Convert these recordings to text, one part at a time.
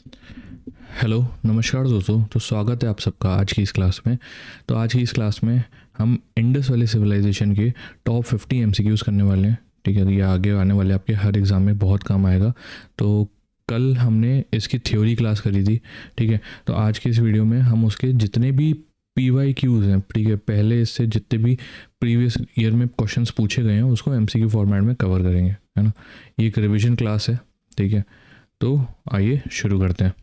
Hello, नमस्कार दोस्तों। तो स्वागत है आप सबका आज की इस क्लास में। तो आज की इस क्लास में हम इंडस वैली सिविलाइजेशन के टॉप 50 एमसीक्यूज़ करने वाले हैं। ठीक है, तो ये आगे आने वाले आपके हर एग्ज़ाम में बहुत काम आएगा। तो कल हमने इसकी थ्योरी क्लास करी थी। ठीक है, तो आज की इस वीडियो में हम उसके जितने भी PYQs हैं, ठीक है, पहले इससे जितने भी प्रीवियस ईयर में क्वेश्चंस पूछे गए हैं उसको MCQ फॉर्मेट में कवर करेंगे, है ना। ये एक रिविजन क्लास है। ठीक है, तो आइए शुरू करते हैं।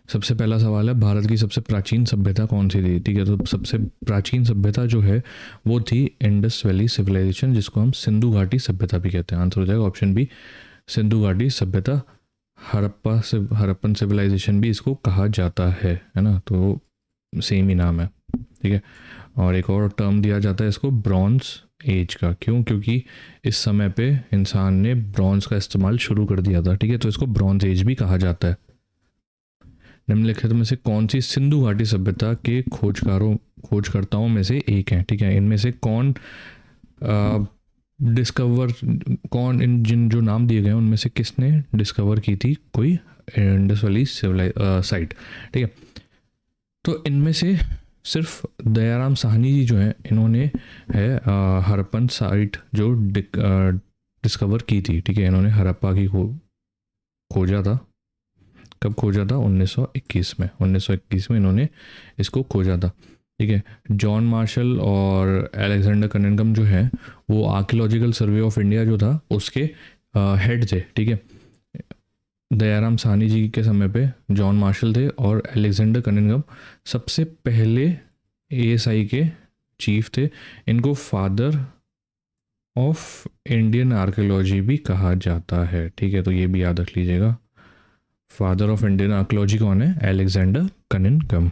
सबसे पहला सवाल है, भारत की सबसे प्राचीन सभ्यता कौन सी थी। ठीक है, तो सबसे प्राचीन सभ्यता जो है वो थी इंडस वैली सिविलाइजेशन, जिसको हम सिंधु घाटी सभ्यता भी कहते हैं। आंसर हो जाएगा ऑप्शन बी, सिंधु घाटी सभ्यता। हड़प्पन सिविलाइजेशन भी इसको कहा जाता है ना। तो सेम ही नाम है। ठीक है, और एक और टर्म दिया जाता है इसको ब्रॉन्ज एज का। क्यों? क्योंकि इस समय पे इंसान ने ब्रॉन्ज का इस्तेमाल शुरू कर दिया था। ठीक है, तो इसको ब्रॉन्ज एज भी कहा जाता है। निम्नलिखित में से कौन सी सिंधु घाटी सभ्यता के खोजकर्ताओं में से एक है। ठीक है, इनमें से कौन डिस्कवर कौन इन जिन जो नाम दिए गए हैं उनमें से किसने डिस्कवर की थी कोई इंडस वैली साइट। ठीक है, तो इनमें से सिर्फ दयाराम साहनी जी जो हैं इन्होंने है हड़प्पन साइट जो डिस्कवर की थी। ठीक है, इन्होंने हड़प्पा की खोजा था। कब खोजा था? 1921 में। 1921 में इन्होंने इसको खोजा था। ठीक है, जॉन मार्शल और अलेक्जेंडर कनिंघम जो है वो आर्कियोलॉजिकल सर्वे ऑफ इंडिया जो था उसके हेड थे। ठीक है, दयाराम साहनी जी के समय पे जॉन मार्शल थे और अलेक्जेंडर कनिंघम सबसे पहले ASI के चीफ थे। इनको फादर ऑफ इंडियन आर्कियोलॉजी भी कहा जाता है। ठीक है, तो ये भी याद रख लीजिएगा। फादर ऑफ इंडियन आर्कियोलॉजी कौन है? Alexander Cunningham.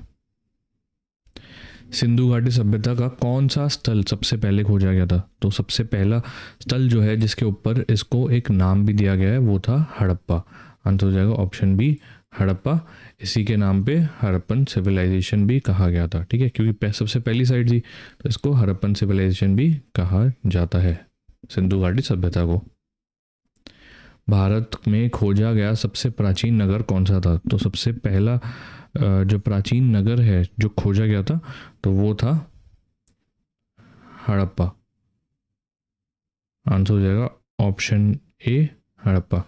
सिंधु घाटी सभ्यता का कौन सा स्थल सबसे पहले खोजा गया था? तो सबसे पहला स्थल जो है जिसके ऊपर इसको एक नाम भी दिया गया है वो था हड़प्पा। आंसर हो जाएगा ऑप्शन बी, हड़प्पा। इसी के नाम पे हड़प्पन सिविलाइजेशन भी कहा गया था। ठीक है, क्योंकि सबसे पहली साइट थी तो इसको हड़प्पन सिविलाइजेशन भी कहा जाता है, सिंधु घाटी सभ्यता को। भारत में खोजा गया सबसे प्राचीन नगर कौन सा था? तो सबसे पहला जो प्राचीन नगर है जो खोजा गया था तो वो था हड़प्पा। आंसर हो जाएगा option A, Harappa.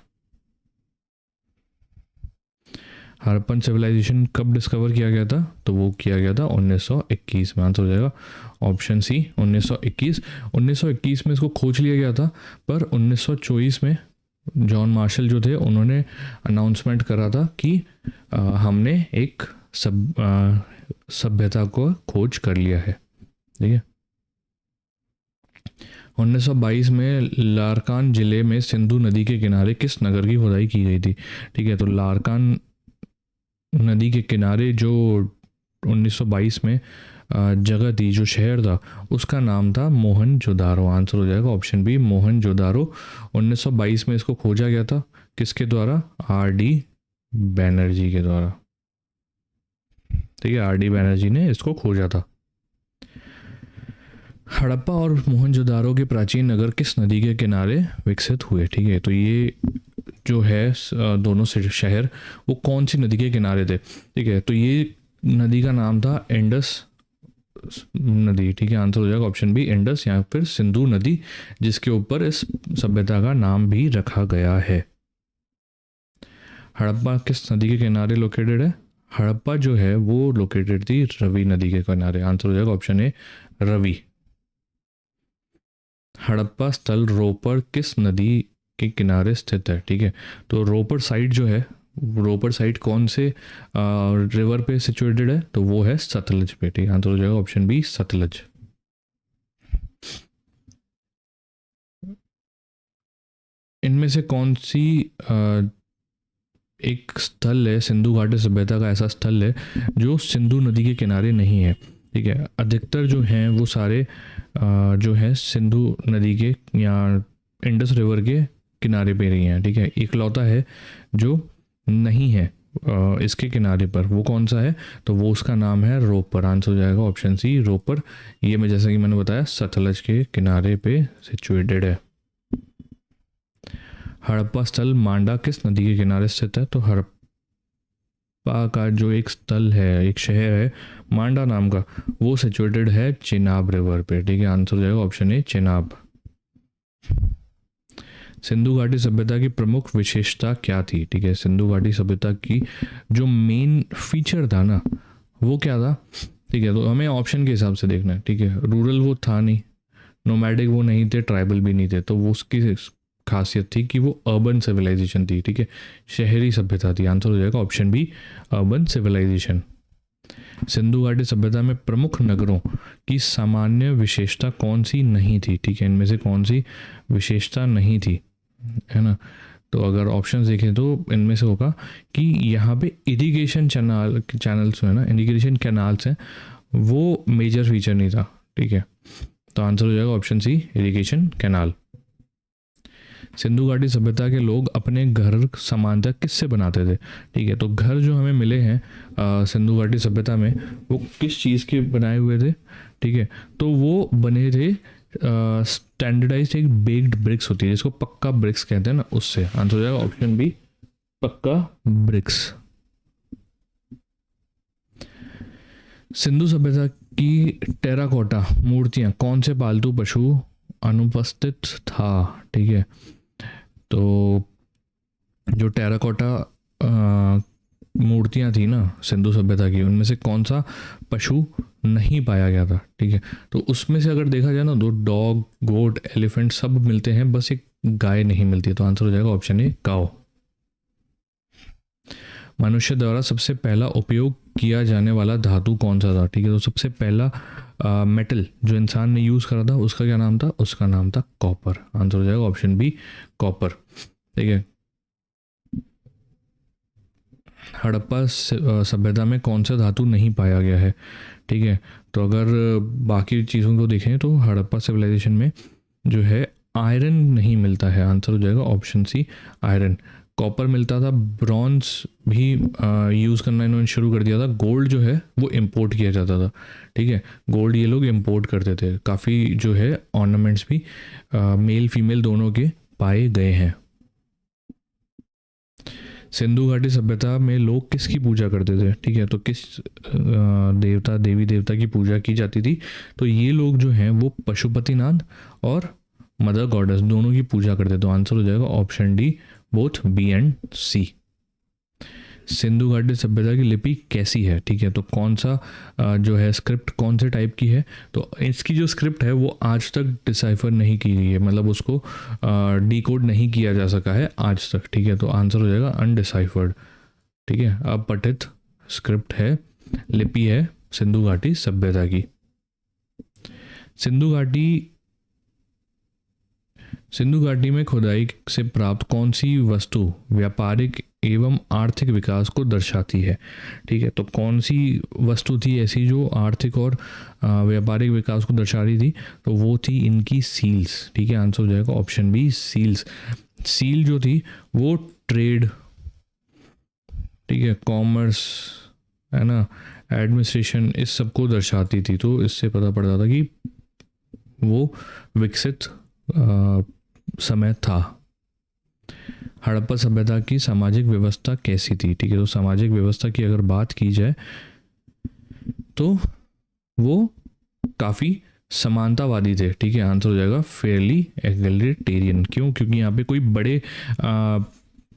Harappan civilisation कब डिस्कवर किया गया था? तो वो किया गया था 1921 में। आंसर हो जाएगा ऑप्शन सी, 1921। 1921 में इसको खोज लिया गया था, पर 1924 में जॉन मार्शल जो थे उन्होंने अनाउंसमेंट करा था कि हमने एक सभ्यता को खोज कर लिया है। ठीक है, 1922 में लारकान जिले में सिंधु नदी के किनारे किस नगर की खुदाई की गई थी? ठीक है, तो लारकान नदी के किनारे जो 1922 में जगह थी, जो शहर था, उसका नाम था मोहनजोदारो। आंसर हो जाएगा ऑप्शन बी, मोहनजोदारो। 1922 में इसको खोजा गया था किसके द्वारा? RD बैनर्जी के द्वारा। ठीक है, RD बैनर्जी ने इसको खोजा था। हड़प्पा और मोहनजोदारो के प्राचीन नगर किस नदी के किनारे विकसित हुए? ठीक है, तो ये जो है दोनों शहर वो कौन सी नदी के किनारे थे? ठीक है, तो ये नदी का नाम था इंडस नदी। ठीक है, आंसर हो जाएगा ऑप्शन बी, इंडस या फिर सिंधु नदी, जिसके ऊपर इस सभ्यता का नाम भी रखा गया है। हड़प्पा किस नदी के किनारे लोकेटेड है? हड़प्पा जो है वो लोकेटेड थी रवि नदी के किनारे। आंसर हो जाएगा ऑप्शन ए, रवि। हड़प्पा स्थल रोपर किस नदी के किनारे स्थित है? ठीक है, तो रोपर साइट जो है, रोपर साइट कौन से रिवर पे सिचुएटेड है? तो वो है सतलज पे। ठीक है, आंसर हो जाएगा ऑप्शन बी, सतलज। इनमें से कौन सी एक स्थल है, सिंधु घाटी सभ्यता का ऐसा स्थल है जो सिंधु नदी के किनारे नहीं है? ठीक है, अधिकतर जो हैं वो सारे जो है सिंधु नदी के या इंडस रिवर के किनारे पे रही हैं। ठीक है, इकलौता है जो नहीं है इसके किनारे पर, वो कौन सा है? तो वो उसका नाम है रोपर। आंसर हो जाएगा ऑप्शन सी, रोपर। ये मैं जैसा कि मैंने बताया सतलज के किनारे पे सिचुएटेड है। हड़प्पा स्थल मांडा किस नदी के किनारे स्थित है? तो हड़प्पा का जो एक स्थल है, एक शहर है मांडा नाम का, वो सिचुएटेड है चेनाब रिवर पे। ठीक है, आंसर हो जाएगा ऑप्शन ए चेनाब। सिंधु घाटी सभ्यता की प्रमुख विशेषता क्या थी? ठीक है, सिंधु घाटी सभ्यता की जो मेन फीचर था ना, वो क्या था? ठीक है, तो हमें ऑप्शन के हिसाब से देखना है। ठीक है, रूरल वो था नहीं, नोमैडिक वो नहीं थे, ट्राइबल भी नहीं थे, तो वो उसकी खासियत थी कि वो अर्बन सिविलाइजेशन थी। ठीक है, शहरी सभ्यता थी। आंसर हो जाएगा option B urban civilisation. Sindhu घाटी सभ्यता में प्रमुख नगरों की सामान्य विशेषता कौन सी नहीं थी? ठीक है, इनमें से कौन सी विशेषता नहीं थी, है ना? तो अगर ऑप्शन देखें तो इनमें से होगा कि यहाँ पे इरिगेशन चैनल्स है ना, इरिगेशन कैनाल्स हैं, वो मेजर फीचर नहीं था। ठीक है, तो आंसर हो जाएगा option C irrigation canal. Sindhu घाटी सभ्यता के लोग अपने घर सामान्यतः किससे बनाते थे? ठीक है, तो घर जो हमें मिले हैं सिंधु घाटी सभ्यता में, वो किस चीज़ के बनाए हुए थे? ठीक है, तो वो बने थे स्टैंडर्डाइज्ड एक बेक्ड ब्रिक्स होती है जिसको पक्का ब्रिक्स कहते हैं ना, उससे। आंसर हो जाएगा ऑप्शन बी पक्का ब्रिक्स। सिंधु सभ्यता की टेराकोटा मूर्तियां कौन से पालतू पशु अनुपस्थित था? ठीक है, तो जो टेराकोटा मूर्तियां थी ना सिंधु सभ्यता की, उनमें से कौन सा पशु नहीं पाया गया था? ठीक है, तो उसमें से अगर देखा जाए ना, तो डॉग, गोट, एलिफेंट सब मिलते हैं, बस एक गाय नहीं मिलती। तो आंसर हो जाएगा ऑप्शन ए काऊ। मनुष्य द्वारा सबसे पहला उपयोग किया जाने वाला धातु कौन सा था? ठीक है, तो सबसे पहला मेटल जो इंसान ने यूज़ करा था, उसका क्या नाम था? उसका नाम था कॉपर। आंसर हो जाएगा ऑप्शन बी कॉपर। ठीक है, हड़प्पा सभ्यता में कौन सा धातु नहीं पाया गया है? ठीक है, तो अगर बाकी चीज़ों को देखें तो हड़प्पा सिविलाइजेशन में जो है आयरन नहीं मिलता है। आंसर हो जाएगा ऑप्शन सी आयरन। कॉपर मिलता था, ब्रॉन्ज भी यूज़ करना इन्होंने शुरू कर दिया था। गोल्ड जो है वो इंपोर्ट किया जाता था। ठीक है, गोल्ड ये लोग इंपोर्ट करते थे। काफ़ी जो है ऑर्नामेंट्स भी मेल फीमेल दोनों के पाए गए हैं। सिंधु घाटी सभ्यता में लोग किसकी पूजा करते थे? ठीक है, तो किस देवता, देवी देवता की पूजा की जाती थी? तो ये लोग जो हैं वो पशुपतिनाथ और मदर गॉडेस दोनों की पूजा करते थे। तो आंसर हो जाएगा option D both B and C. सिंधु घाटी सभ्यता की लिपि कैसी है? ठीक है, तो कौन सा जो है स्क्रिप्ट कौन से टाइप की है? तो इसकी जो स्क्रिप्ट है वो आज तक डिसाइफर नहीं की गई है, मतलब उसको डिकोड नहीं किया जा सका है आज तक। ठीक है, तो आंसर हो जाएगा अनडिसाइफर्ड। ठीक है, अपठित स्क्रिप्ट है, लिपि है सिंधु घाटी सभ्यता की। सिंधु घाटी में खुदाई से प्राप्त कौन सी वस्तु व्यापारिक एवं आर्थिक विकास को दर्शाती है? ठीक है, तो कौन सी वस्तु थी ऐसी जो आर्थिक और व्यापारिक विकास को दर्शा रही थी? तो वो थी इनकी सील्स। ठीक है, आंसर हो जाएगा ऑप्शन बी सील्स। सील जो थी वो ट्रेड, ठीक है, कॉमर्स, है ना, एडमिनिस्ट्रेशन, इस सब को दर्शाती थी। तो इससे पता पड़ता था कि वो विकसित समय था। हड़प्पा सभ्यता की सामाजिक व्यवस्था कैसी थी? ठीक है, तो सामाजिक व्यवस्था की अगर बात की जाए तो वो काफ़ी समानतावादी थे। ठीक है, आंसर हो जाएगा फेयरली एगलिटेरियन। क्यों? क्योंकि यहाँ पे कोई बड़े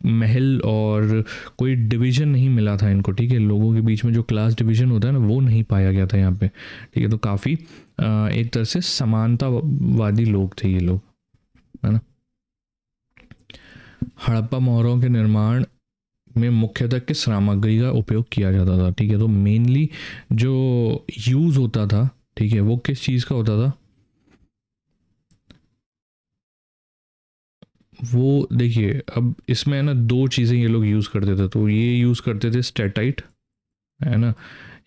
महल और कोई डिवीजन नहीं मिला था इनको। ठीक है, लोगों के बीच में जो क्लास डिवीजन होता है ना, वो नहीं पाया गया था यहाँ पे। ठीक है, तो काफ़ी एक तरह से समानतावादी लोग थे ये लोग, है ना। हड़प्पा मोहरों के निर्माण में मुख्यतः किस सामग्री का उपयोग किया जाता था? ठीक है, तो मेनली जो यूज़ होता था, ठीक है, वो किस चीज़ का होता था? वो देखिए, अब इसमें है ना दो चीज़ें ये लोग यूज़ करते थे। तो ये यूज़ करते थे स्टेटाइट, है ना,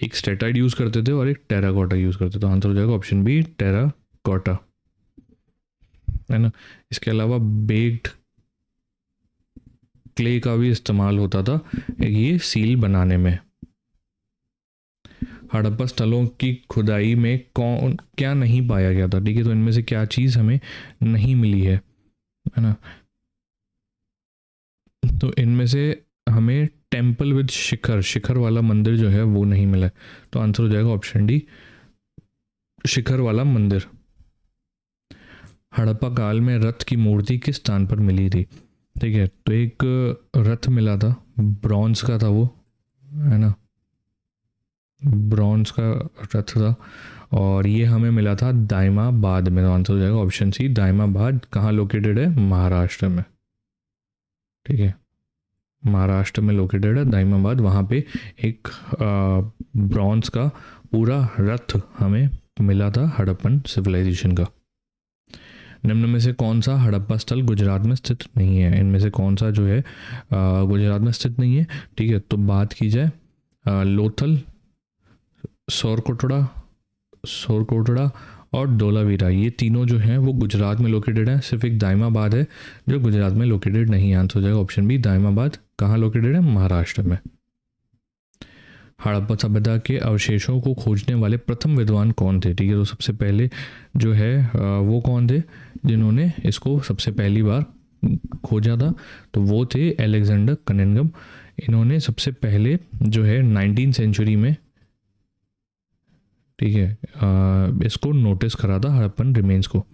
एक स्टेटाइट यूज़ करते थे और एक टेराकोटा यूज़ करते थे। तो आंसर हो जाएगा ऑप्शन बी टेराकोटा, है ना। इसके अलावा बेक्ड क्ले का भी इस्तेमाल होता था ये सील बनाने में। हड़प्पा स्थलों की खुदाई में कौन क्या नहीं पाया गया था? ठीक है, तो इनमें से क्या चीज़ हमें नहीं मिली है ना? तो इनमें से हमें टेम्पल विद शिखर, शिखर वाला मंदिर जो है वो नहीं मिला है, तो आंसर हो जाएगा ऑप्शन डी, शिखर वाला मंदिर। हड़प्पा काल में रथ की मूर्ति किस स्थान पर मिली थी? ठीक है, तो एक रथ मिला था, ब्रॉन्ज का था वो, है ना, ब्रॉन्ज का रथ था, और ये हमें मिला था दाइमाबाद में। तो आंसर हो जाएगा ऑप्शन सी, दाइमाबाद। कहाँ लोकेटेड है? महाराष्ट्र में। ठीक है, महाराष्ट्र में लोकेटेड है दाइमाबाद, वहाँ पे एक ब्रॉन्ज का पूरा रथ हमें मिला था हड़प्पन सिविलाइजेशन का। निम्न में से कौन सा हड़प्पा स्थल गुजरात में स्थित नहीं है? इनमें से कौन सा जो है गुजरात में स्थित नहीं है? ठीक है, तो बात की जाए लोथल, सोरकोटड़ा और धोलावीरा, ये तीनों जो हैं वो गुजरात में लोकेटेड हैं। सिर्फ एक दाइमाबाद है जो गुजरात में लोकेटेड नहीं है। आंसर हो जाएगा ऑप्शन बी, दाइमाबाद। कहाँ लोकेटेड है? महाराष्ट्र में। हड़प्पा सभ्यता के अवशेषों को खोजने वाले प्रथम विद्वान कौन थे? ठीक है, तो सबसे पहले जो है वो कौन थे जिन्होंने इसको सबसे पहली बार खोजा था? तो वो थे अलेक्जेंडर कनिंघम। इन्होंने सबसे पहले जो है 19वीं सेंचुरी में, ठीक है, इसको नोटिस करा था हड़प्पन रिमेन्स को,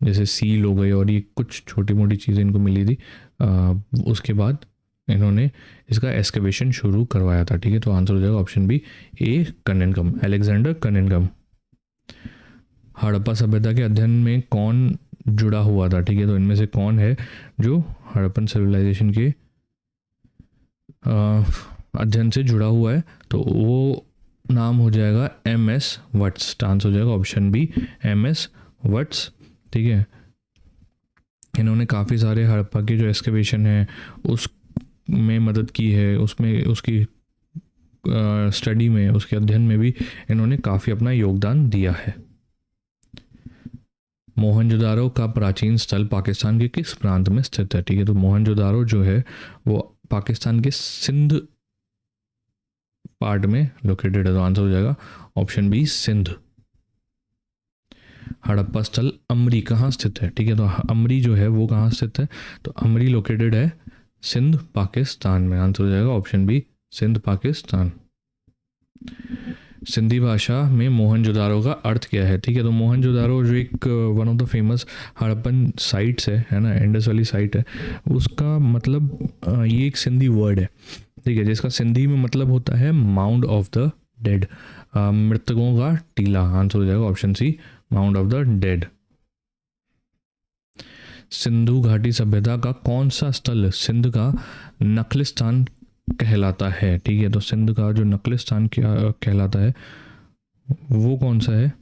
जैसे सील हो गई और ये कुछ छोटी मोटी चीज़ें इनको मिली थी। उसके बाद इन्होंने इसका एक्सकवेशन शुरू करवाया था। ठीक है, तो आंसर हो जाएगा ऑप्शन बी, ए कनिंघम, अलेक्जेंडर कनिंघम। हड़प्पा सभ्यता के अध्ययन में कौन जुड़ा हुआ था? ठीक है, तो इनमें से कौन है जो हड़प्पन सिविलाइजेशन के अध्ययन से जुड़ा हुआ है? तो वो नाम हो जाएगा MS वट्स। आंसर हो जाएगा ऑप्शन बी, MS वट्स। ठीक है, इन्होंने काफ़ी सारे हड़प्पा के जो एक्सकवेशन है उस में मदद की है, उसमें उसकी स्टडी में, उसके अध्ययन में भी इन्होंने काफ़ी अपना योगदान दिया है। मोहनजोदारो का प्राचीन स्थल पाकिस्तान के किस प्रांत में स्थित है? ठीक है, तो मोहनजोदारो जो है वो पाकिस्तान के सिंध पार्ट में लोकेटेड है। तो आंसर हो जाएगा ऑप्शन बी, सिंध। हड़प्पा स्थल अमरी कहाँ स्थित है? ठीक है, तो अमरी जो है वो कहाँ स्थित है? तो अमरी लोकेटेड है सिंध पाकिस्तान में। आंसर हो जाएगा ऑप्शन बी, सिंध पाकिस्तान। सिंधी भाषा में मोहनजोदारो का अर्थ क्या है? ठीक है, तो मोहनजोदारो जो एक one of the famous Harappan sites है ना, इंडस वाली साइट है, उसका मतलब ये एक सिंधी वर्ड है, ठीक है, जिसका सिंधी में मतलब होता है माउंड ऑफ द डेड, मृतकों का टीला। आंसर हो जाएगा option C, mound of the dead. Sindhu घाटी सभ्यता का कौन सा स्थल सिंध का नखलिस्तान कहलाता है? ठीक है, तो सिंध का जो नखलिस्तान क्या कहलाता है वो कौन सा है?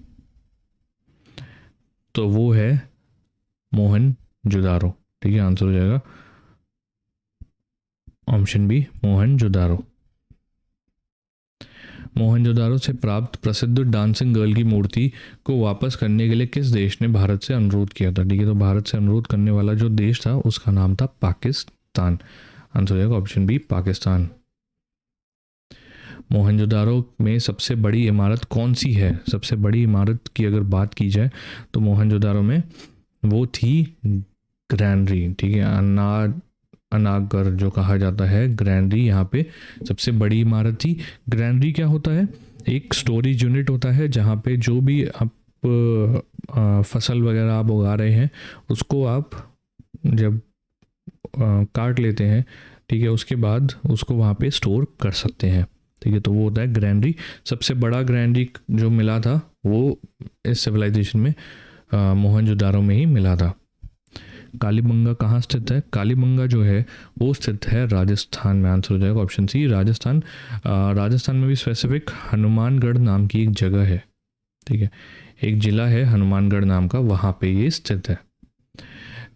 तो वो है मोहनजोदारो। ठीक है, आंसर हो जाएगा ऑप्शन बी, मोहनजोदारो। मोहनजोदारो से प्राप्त प्रसिद्ध डांसिंग गर्ल की मूर्ति को वापस करने के लिए किस देश ने भारत से अनुरोध किया था? ठीक है, तो भारत से अनुरोध करने वाला जो देश था उसका नाम था पाकिस्तान। आंसर हो जाएगा ऑप्शन बी, पाकिस्तान। मोहनजोदारो में सबसे बड़ी इमारत कौन सी है? सबसे बड़ी इमारत की अगर बात की जाए तो मोहनजोदारो में वो थी ग्रैंडरी। ठीक है, अनागर जो कहा जाता है ग्रैंडरी, यहाँ पे सबसे बड़ी इमारत थी। ग्रैंडरी क्या होता है? एक स्टोरेज यूनिट होता है जहाँ पे जो भी आप फसल वगैरह आप उगा रहे हैं उसको आप जब काट लेते हैं, ठीक है, उसके बाद उसको वहाँ पे स्टोर कर सकते हैं। ठीक है, तो वो होता है ग्रैंडरी। सबसे बड़ा ग्रैंडरी जो मिला था वो इस सिविलाइजेशन में मोहनजोदारो में ही मिला था। कालीबंगा कहाँ स्थित है? कालीबंगा जो है वो स्थित है राजस्थान में। आंसर हो जाएगा ऑप्शन सी, राजस्थान। राजस्थान में भी स्पेसिफिक हनुमानगढ़ नाम की एक जगह है, ठीक है, एक जिला है हनुमानगढ़ नाम का, वहाँ पे ये स्थित है।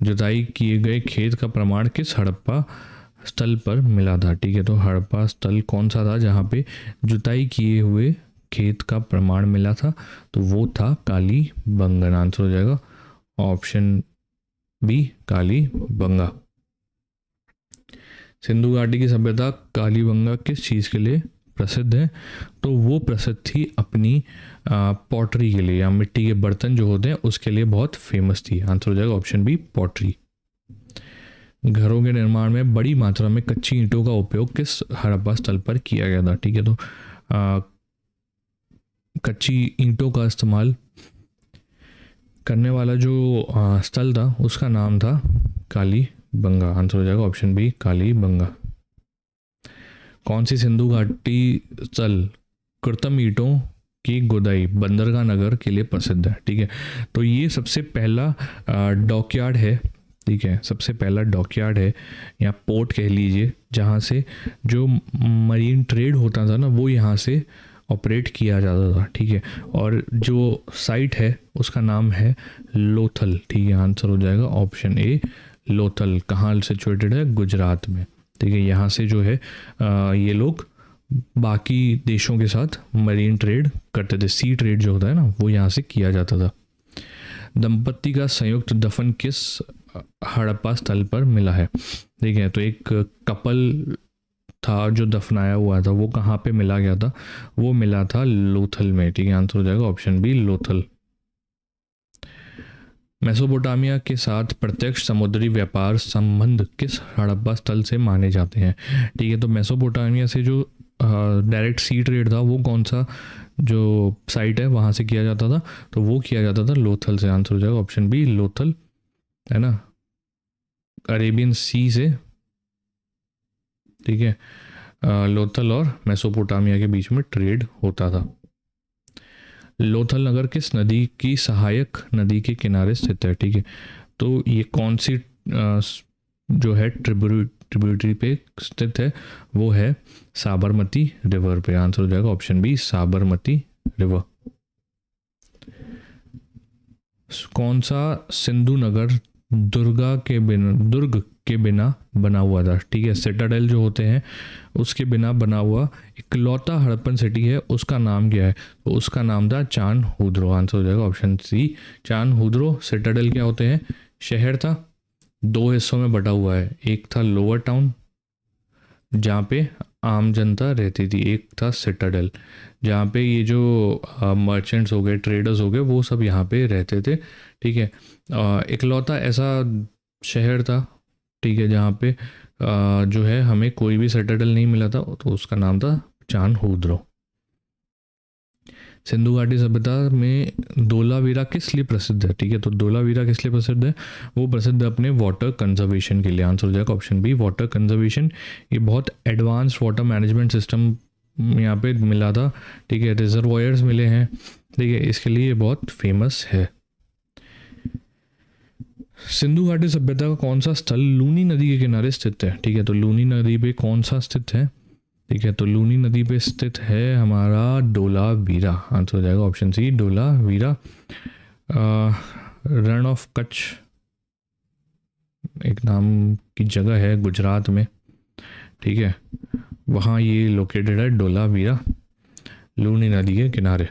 जुताई किए गए खेत का प्रमाण किस हड़प्पा स्थल पर मिला था? ठीक है, तो हड़प्पा स्थल कौन सा था जहाँ पे जुताई किए हुए खेत का प्रमाण मिला था? तो वो था कालीबंगन। आंसर हो जाएगा ऑप्शन बी, कालीबंगा। सिंधु घाटी की सभ्यता कालीबंगा किस चीज़ के लिए प्रसिद्ध है? तो वो प्रसिद्ध थी अपनी पॉटरी के लिए, या मिट्टी के बर्तन जो होते हैं उसके लिए बहुत फेमस थी। आंसर हो जाएगा ऑप्शन बी, पॉटरी। घरों के निर्माण में बड़ी मात्रा में कच्ची ईंटों का उपयोग किस हड़प्पा स्थल पर किया गया था? ठीक है, तो कच्ची ईंटों का इस्तेमाल करने वाला जो स्थल था उसका नाम था कालीबंगा। आंसर हो जाएगा ऑप्शन बी, कालीबंगा। कौन सी सिंधु घाटी स्थल कृत्रिम ईंटों की गुदाई बंदरगाह नगर के लिए प्रसिद्ध है? ठीक है, तो ये सबसे पहला डॉकयार्ड है। ठीक है, सबसे पहला डॉकयार्ड है या पोर्ट कह लीजिए, जहाँ से जो मरीन ट्रेड होता था ना वो यहाँ से ऑपरेट किया जाता था। ठीक है, और जो साइट है उसका नाम है लोथल। ठीक है, आंसर हो जाएगा ऑप्शन ए, लोथल। कहाँ सिचुएटेड है? गुजरात में। ठीक है, यहाँ से जो है ये लोग बाकी देशों के साथ मरीन ट्रेड करते थे। सी ट्रेड जो होता है ना वो यहाँ से किया जाता था। दंपत्ति का संयुक्त दफन किस हड़प्पा स्थल पर मिला है? ठीक है, तो एक कपल था जो दफनाया हुआ था, वो कहाँ पे मिला गया था? वो मिला था लोथल में। ठीक है, आंसर हो जाएगा ऑप्शन बी, लोथल। मेसोपोटामिया के साथ प्रत्यक्ष समुद्री व्यापार संबंध किस हड़प्पा स्थल से माने जाते हैं? ठीक है, तो मेसोपोटामिया से जो डायरेक्ट सी ट्रेड था वो कौन सा जो साइट है वहाँ से किया जाता था? तो वो किया जाता था लोथल से। आंसर हो जाएगा ऑप्शन बी, लोथल, है ना, अरेबियन सी से। ठीक है, लोथल और मेसोपोटामिया के बीच में ट्रेड होता था। लोथल नगर किस नदी की सहायक नदी के किनारे स्थित है? ठीक है, तो ये कौन सी जो है ट्रिब्यूटरी पे स्थित है? वो है साबरमती रिवर पे। आंसर हो जाएगा ऑप्शन बी, साबरमती रिवर। कौन सा सिंधु नगर दुर्ग के बिना बना हुआ था? ठीक है, सिटाडेल जो होते हैं उसके बिना बना हुआ इकलौता हड़प्पन सिटी है, उसका नाम क्या है? तो उसका नाम था चानहुद्रो। आंसर हो जाएगा ऑप्शन सी, चानहुद्रो। सिटाडेल क्या होते हैं? शहर था, दो हिस्सों में बटा हुआ है। एक था लोअर टाउन जहाँ पे आम जनता रहती थी, एक था सिटाडेल जहाँ पे ये जो मर्चेंट्स हो गए, ट्रेडर्स हो गए, वो सब यहाँ पे रहते थे। ठीक है, इकलौता ऐसा शहर था, ठीक है, जहाँ पे जो है हमें कोई भी सिटाडेल नहीं मिला था, तो उसका नाम था चानहुद्रो। सिंधु घाटी सभ्यता में धोलावीरा किस लिए प्रसिद्ध है? ठीक है, तो धोलावीरा किस लिए प्रसिद्ध है? वो प्रसिद्ध है अपने वाटर कंजर्वेशन के लिए। आंसर हो जाएगा ऑप्शन बी, वाटर कंजर्वेशन। ये बहुत एडवांस वाटर मैनेजमेंट सिस्टम यहाँ पे मिला था। ठीक है, रिजर्वायर्स मिले हैं। ठीक है, इसके लिए ये बहुत फेमस है। सिंधु घाटी सभ्यता का कौन सा स्थल लूनी नदी के किनारे स्थित है? ठीक है, तो लूनी नदी पे कौन सा स्थित है? ठीक है, तो लूनी नदी पे स्थित है हमारा धोलावीरा। आंसर हो जाएगा option C, Dholavira. Rann of Kutch एक नाम की जगह है गुजरात में। ठीक है, वहाँ ये लोकेटेड है धोलावीरा, लूनी नदी के किनारे।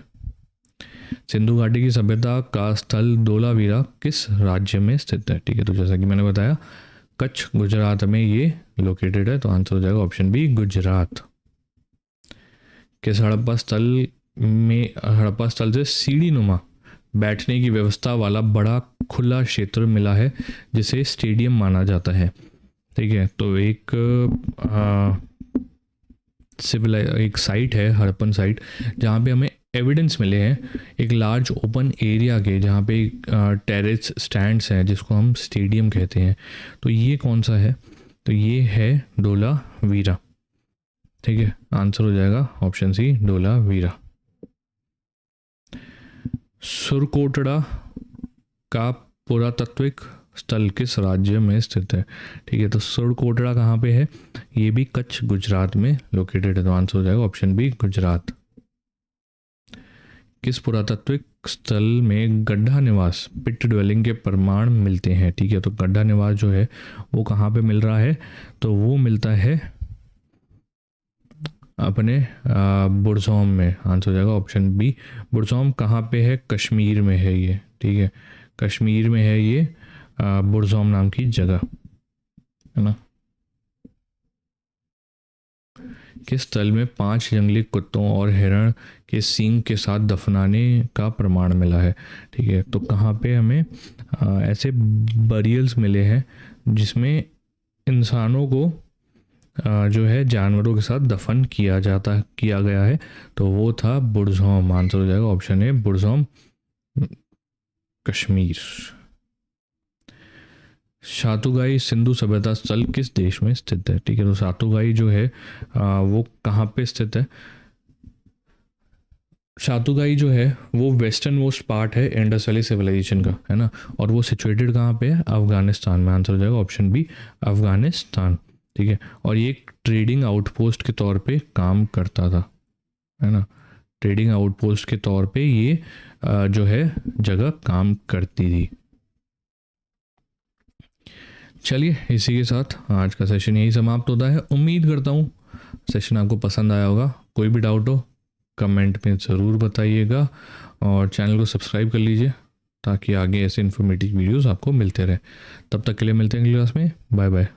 सिंधु घाटी की सभ्यता का स्थल धोलावीरा किस राज्य में स्थित है? ठीक है, तो जैसा कि मैंने बताया कच्छ गुजरात में ये लोकेटेड है, तो आंसर हो जाएगा ऑप्शन बी, गुजरात। किस हड़प्पा स्थल से सीढ़ी नुमा बैठने की व्यवस्था वाला बड़ा खुला क्षेत्र मिला है जिसे स्टेडियम माना जाता है? ठीक है, तो एक साइट है, हड़प्पन साइट, जहाँ पे हमें एविडेंस मिले हैं एक लार्ज ओपन एरिया के, जहाँ पे टेरेस स्टैंड्स हैं जिसको हम स्टेडियम कहते हैं। तो ये कौन सा है? तो ये है धोलावीरा। ठीक है, आंसर हो जाएगा ऑप्शन सी, धोलावीरा। सुरकोटड़ा का पुरातात्विक स्थल किस राज्य में स्थित है? ठीक है, तो सुरकोटड़ा कहाँ पे है? ये भी कच्छ गुजरात में लोकेटेड है, तो आंसर हो जाएगा ऑप्शन बी, गुजरात। किस पुरातात्विक स्थल में गड्ढा निवास पिट ड्वेलिंग के प्रमाण मिलते हैं? ठीक है, तो गड्ढा निवास जो है वो कहाँ पे मिल रहा है? तो वो मिलता है अपने बुरज़ोम में। आंसर हो जाएगा ऑप्शन बी, बुरज़ोम। कहाँ पे है? कश्मीर में है ये। ठीक है, कश्मीर में है ये बुरज़ोम नाम की जगह, है ना। किस स्थल में 5 जंगली कुत्तों और हिरण के सींग के साथ दफनाने का प्रमाण मिला है? ठीक है, तो कहाँ पे हमें ऐसे बरियल्स मिले हैं जिसमें इंसानों को जो है जानवरों के साथ दफन किया गया है, तो वो था बुरज़ोम। आंसर हो जाएगा ऑप्शन ए बुरज़ोम, कश्मीर। सातुगाई सिंधु सभ्यता स्थल किस देश में स्थित है? ठीक है, तो सातुगाई जो है वो कहाँ पे स्थित है? सातुगाई जो है वो वेस्टर्न मोस्ट पार्ट है इंडस वैली सिविलाइजेशन का, है ना। और वो सिचुएटेड कहाँ पे है? अफगानिस्तान में। आंसर हो जाएगा ऑप्शन बी, अफगानिस्तान। ठीक है, और ये एक ट्रेडिंग आउटपोस्ट के तौर पे काम करता था, है ना। ट्रेडिंग आउटपोस्ट के तौर पे ये जो है जगह काम करती थी। चलिए, इसी के साथ आज का सेशन यही समाप्त होता है। उम्मीद करता हूँ सेशन आपको पसंद आया होगा। कोई भी डाउट हो कमेंट में ज़रूर बताइएगा, और चैनल को सब्सक्राइब कर लीजिए ताकि आगे ऐसे इन्फॉर्मेटिव वीडियोस आपको मिलते रहे। तब तक के लिए मिलते हैं अगली क्लास में। Bye bye.